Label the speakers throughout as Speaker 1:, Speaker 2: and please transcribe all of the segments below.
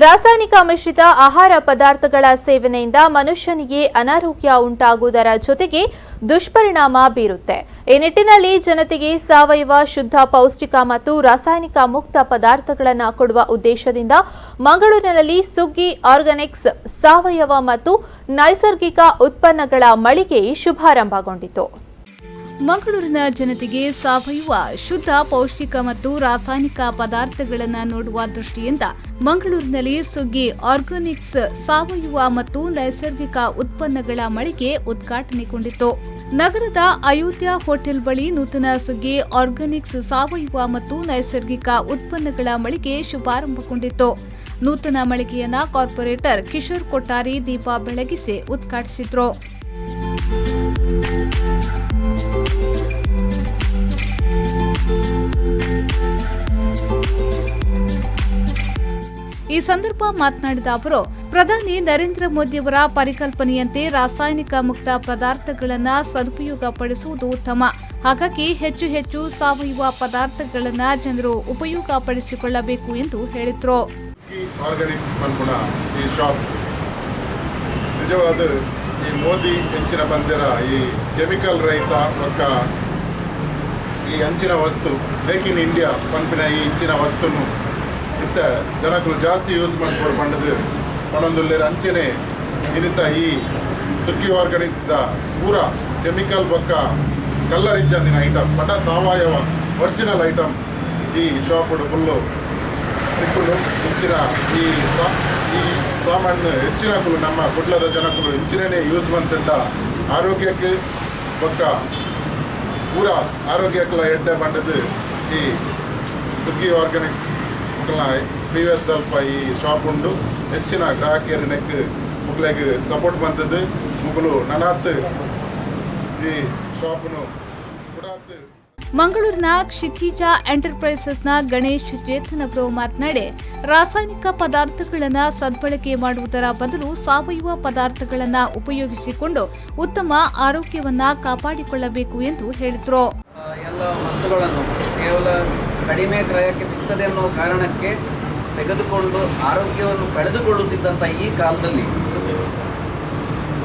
Speaker 1: ರಾಸಾಯನಿಕ ಮಿಶ್ರಿತ ಆಹಾರ ಪದಾರ್ಥಗಳ ಸೇವನೆಯಿಂದ ಮನುಷ್ಯನಿಗೆ ಅನಾರೋಗ್ಯ ಉಂಟಾಗುವುದರ ಜೊತೆಗೆ ದುಷ್ಪರಿಣಾಮ ಬೀರುತ್ತೆ. ಈ ನಿಟ್ಟಿನಲ್ಲಿ ಜನತೆಗೆ ಸಾವಯವ, ಶುದ್ಧ, ಪೌಷ್ಟಿಕ ಮತ್ತು ರಾಸಾಯನಿಕ ಮುಕ್ತ ಪದಾರ್ಥಗಳನ್ನು ಕೊಡುವ ಉದ್ದೇಶದಿಂದ ಮಂಗಳೂರಿನಲ್ಲಿ ಸುಗ್ಗಿ ಆರ್ಗಾನಿಕ್ಸ್ ಸಾವಯವ ಮತ್ತು ನೈಸರ್ಗಿಕ ಉತ್ಪನ್ನಗಳ ಮಳಿಗೆ ಶುಭಾರಂಭಗೊಂಡಿತು.
Speaker 2: ಮಂಗಳೂರಿನ ಜನತೆಗೆ ಸಾವಯವ, ಶುದ್ಧ, ಪೌಷ್ಟಿಕ ಮತ್ತು ರಾಸಾಯನಿಕ ಪದಾರ್ಥಗಳನ್ನು ನೋಡುವ ದೃಷ್ಟಿಯಿಂದ ಮಂಗಳೂರಿನಲ್ಲಿ ಸುಗ್ಗಿ ಆರ್ಗಾನಿಕ್ಸ್ ಸಾವಯವ ಮತ್ತು ನೈಸರ್ಗಿಕ ಉತ್ಪನ್ನಗಳ ಮಳಿಗೆ ಉದ್ಘಾಟನೆಗೊಂಡಿತು. ನಗರದ ಅಯೋಧ್ಯ ಹೋಟೆಲ್ ಬಳಿ ನೂತನ ಸುಗ್ಗಿ ಆರ್ಗಾನಿಕ್ಸ್ ಸಾವಯವ ಮತ್ತು ನೈಸರ್ಗಿಕ ಉತ್ಪನ್ನಗಳ ಮಳಿಗೆ ಶುಭಾರಂಭಗೊಂಡಿತು. ನೂತನ ಮಳಿಗೆಯನ್ನ ಕಾರ್ಪೊರೇಟರ್ ಕಿಶೋರ್ ಕೊಟ್ಟಾರಿ ದೀಪ ಬೆಳಗಿಸಿ ಉದ್ಘಾಟಿಸಿದ್ರು. ಈ ಸಂದರ್ಭ ಮಾತನಾಡಿದ ಅವರು, ಪ್ರಧಾನಿ ನರೇಂದ್ರ ಮೋದಿಯವರ ಪರಿಕಲ್ಪನೆಯಂತೆ ರಾಸಾಯನಿಕ ಮುಕ್ತ ಪದಾರ್ಥಗಳನ್ನು ಸದುಪಯೋಗ ಪಡಿಸುವುದು ಉತ್ತಮ. ಹಾಗಾಗಿ ಹೆಚ್ಚು ಹೆಚ್ಚು ಸಾವಯವ ಪದಾರ್ಥಗಳನ್ನು ಜನರು ಉಪಯೋಗ ಪಡಿಸಿಕೊಳ್ಳಬೇಕು ಎಂದು ಹೇಳಿದರು.
Speaker 3: ಈ ಮೋದಿ ಹೆಂಚಿನ ಬಂದಿರ ಈ ಕೆಮಿಕಲ್ ರಹಿತ ಒಕ್ಕ ಈ ಹಂಚಿನ ವಸ್ತು ಮೇಕ್ ಇನ್ ಇಂಡಿಯಾ ಪಂಪಿನ ಈ ಇಂಚಿನ ವಸ್ತುನು ಇತ್ತ ಜನಗಳು ಜಾಸ್ತಿ ಯೂಸ್ ಮಾಡ್ಕೊಂಡು ಬಂದದು ಒಂದೊಂದು ಹಂಚಿನೇ ಇನ್ನಿತ್ತ ಈ ಸುಗ್ಗಿ ಆರ್ಗಾನಿಕ್ಸ್ದ ಪೂರ ಕೆಮಿಕಲ್ ಬೊಕ್ಕ ಕಲ್ಲರ್ ಇಜ್ಜಂದಿನ ಐಟಮ್ ಪಟ ಸಾವಯವ ಒರಿಜಿನಲ್ ಐಟಮ್ ಈ ಶಾಪ್ ಫುಲ್ಲು ಇಪ್ಪುಡು ಹೆಚ್ಚಿನ ಈ ಸಾಮಾನ್ಯ ಹೆಚ್ಚಿನಕಲು ನಮ್ಮ ಕುಡ್ಲದ ಜನಕಲು ಹೆಚ್ಚಿನೇ ಯೂಸ್ ಮಂತಂಡ ಆರೋಗ್ಯಕ್ಕೆ ಬೊಕ್ಕ ಪೂರ ಆರೋಗ್ಯಕ್ಕೆಲ್ಲ ಎಡ್ಡೆ ಬಂದದ್ದು ಈ ಸುಗ್ಗಿ ಆರ್ಗಾನಿಕ್ಸ್ ಪ್ರೀವಿಯಸ್ ದಲ್ಪ ಈ ಶಾಪ್ ಉಂಡು ಹೆಚ್ಚಿನ ಗ್ರಾಹಕರಿಗೆ ಮುಗ್ಲಿಗೆ ಸಪೋರ್ಟ್ ಬಂದದ್ದು ಮುಗಲು ನನಾತ್ ಈ ಶಾಪ್ನು ಕುಡಾತ್.
Speaker 2: ಮಂಗಳೂರಿನ ಕ್ಷಿತಿಜ ಎಂಟರ್ಪ್ರೈಸಸ್ನ ಗಣೇಶ್ ಚೇತನ್ ಅವರು ಮಾತನಾಡಿ, ರಾಸಾಯನಿಕ ಪದಾರ್ಥಗಳನ್ನು ಸದ್ಬಳಕೆ ಮಾಡುವುದರ ಬದಲು ಸಾವಯವ ಪದಾರ್ಥಗಳನ್ನು ಉಪಯೋಗಿಸಿಕೊಂಡು ಉತ್ತಮ ಆರೋಗ್ಯವನ್ನು ಕಾಪಾಡಿಕೊಳ್ಳಬೇಕು ಎಂದು ಹೇಳಿದರು.
Speaker 4: ಎಲ್ಲ ವಸ್ತುಗಳನ್ನು ಕೇವಲ ಕಡಿಮೆ ಕ್ರಯಕ್ಕೆ ಸಿಗ್ತದೆ ಅನ್ನೋ ಕಾರಣಕ್ಕೆ ತೆಗೆದುಕೊಂಡು ಆರೋಗ್ಯವನ್ನು ಕಳೆದುಕೊಳ್ಳುತ್ತಿದ್ದಂಥ ಈ ಕಾಲದಲ್ಲಿ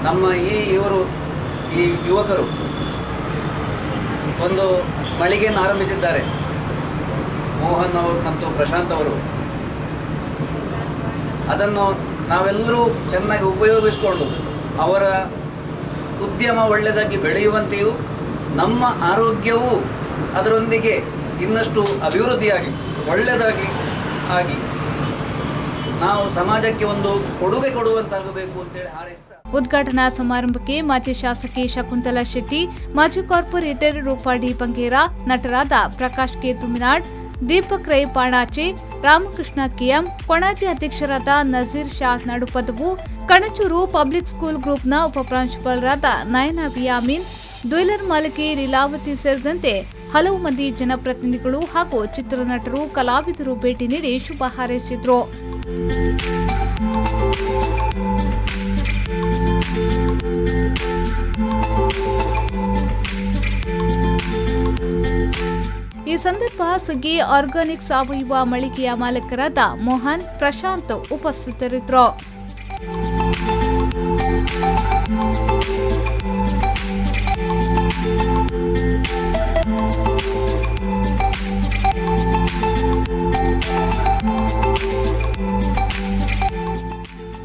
Speaker 4: ನಮ್ಮ ಈ ಯುವಕರು ಒಂದು ಮಳಿಗೆಯನ್ನು ಆರಂಭಿಸಿದ್ದಾರೆ. ಮೋಹನ್ ಅವರು ಮತ್ತು ಪ್ರಶಾಂತ್ ಅವರು ಅದನ್ನು ನಾವೆಲ್ಲರೂ ಚೆನ್ನಾಗಿ ಉಪಯೋಗಿಸಿಕೊಂಡು ಅವರ ಉದ್ಯಮ ಒಳ್ಳೆಯದಾಗಿ ಬೆಳೆಯುವಂತೆಯೂ ನಮ್ಮ ಆರೋಗ್ಯವೂ ಅದರೊಂದಿಗೆ ಇನ್ನಷ್ಟು ಅಭಿವೃದ್ಧಿಯಾಗಿ ಒಳ್ಳೆಯದಾಗಿ ಆಗಿ ನಾವು ಸಮಾಜಕ್ಕೆ ಒಂದು ಕೊಡುಗೆ ಕೊಡುವಂತಾಗಬೇಕು ಅಂತೇಳಿ ಹಾರೈಸ್ತಾ.
Speaker 2: ಉದ್ಘಾಟನಾ ಸಮಾರಂಭಕ್ಕೆ ಮಾಜಿ ಶಾಸಕಿ ಶಕುಂತಲಾ ಶೆಟ್ಟಿ, ಮಾಜಿ ಕಾರ್ಪೊರೇಟರ್ ರೂಪಾಡಿ ಬಂಗೇರ, ನಟರಾದ ಪ್ರಕಾಶ್ ಕೆ ತುಮಿನಾಡ್, ದೀಪಕ್ ರೈ ಪಾಣಾಚೆ, ರಾಮಕೃಷ್ಣ ಕೆಎಂ, ಕೊಣಾಜಿ ಅಧ್ಯಕ್ಷರಾದ ನಜೀರ್ ಶಾ ನಡುಪದವು, ಕಣಚೂರು ಪಬ್ಲಿಕ್ ಸ್ಕೂಲ್ ಗ್ರೂಪ್ನ ಉಪಪ್ರಾಂಶುಪಾಲರಾದ ನಯನಾ ಬಿಯಾಮೀನ್, ದ್ವಿಲರ್ ಮಾಲಕಿ ಲೀಲಾವತಿ ಸೇರಿದಂತೆ ಹಲವು ಮಂದಿ ಜನಪ್ರತಿನಿಧಿಗಳು ಹಾಗೂ ಚಿತ್ರನಟರು, ಕಲಾವಿದರು ಭೇಟಿ ನೀಡಿ ಶುಭ ಹಾರೈಸಿದ್ರು. ಈ ಸಂದರ್ಭ ಸುಗ್ಗಿ ಆರ್ಗಾನಿಕ್ ಸಾವಯವ ಮಳಿಗೆಯ ಮಾಲಕರಾದ ಮೋಹನ್, ಪ್ರಶಾಂತ್ ಉಪಸ್ಥಿತರಿದ್ದರು.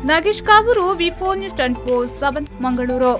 Speaker 2: ನಾಗೇಶ್ ಕಾವೂರು, ವಿ4 ನ್ಯೂಸ್ 24/7 ಮಂಗಳೂರು.